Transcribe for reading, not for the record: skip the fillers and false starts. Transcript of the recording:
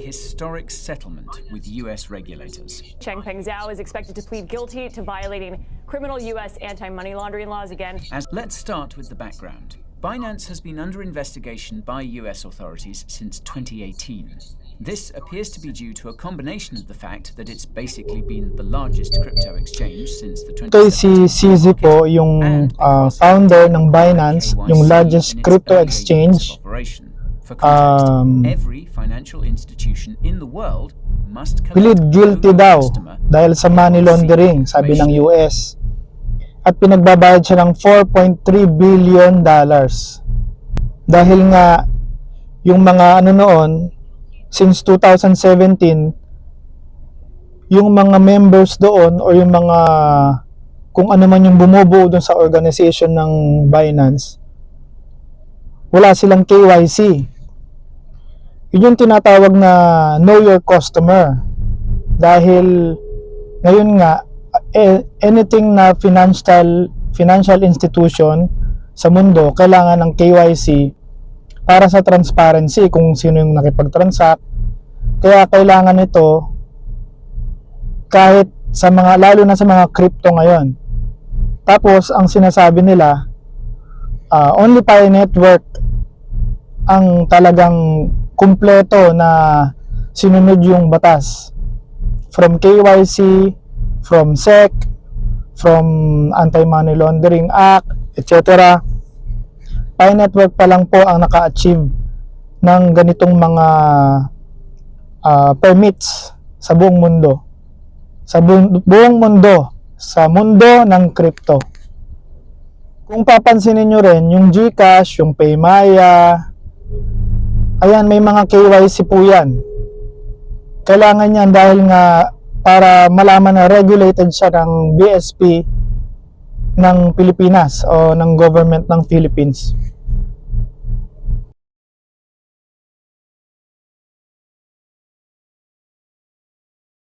historic settlement with US regulators. Changpeng Zhao is expected to plead guilty to violating criminal US anti-money laundering laws again. Let's start with the background. Binance has been under investigation by US authorities since 2018. This appears to be due to a combination of the fact that it's basically been the largest crypto exchange since the 2017 Ito si CZ po, yung founder ng Binance, yung largest crypto exchange. For context, every financial institution in the world must Plead guilty daw dahil sa money laundering, sabi ng US. At pinagbabayad siya ng $4.3 billion. Dahil nga yung mga noon, since 2017, yung mga members doon or yung mga kung ano man yung bumubuo doon sa organization ng Binance, wala silang KYC. Yun yung tinatawag na know your customer. Dahil ngayon nga, anything na financial institution sa mundo, kailangan ng KYC para sa transparency kung sino yung nakipag-transact. Kaya kailangan ito kahit sa mga, lalo na sa mga crypto ngayon. Tapos ang sinasabi nila, only Pi Network ang talagang kumpleto na sinunod yung batas. From KYC, from SEC, from Anti-Money Laundering Act, etc. Pi Network pa lang po ang naka-achieve ng ganitong mga permits sa buong mundo. Sa buong mundo, sa mundo ng crypto. Kung papansinin nyo rin, yung GCash, yung Paymaya, ayan, may mga KYC po yan. Kailangan yan dahil nga para malaman na regulated siya ng BSP ng Pilipinas o ng government ng Philippines.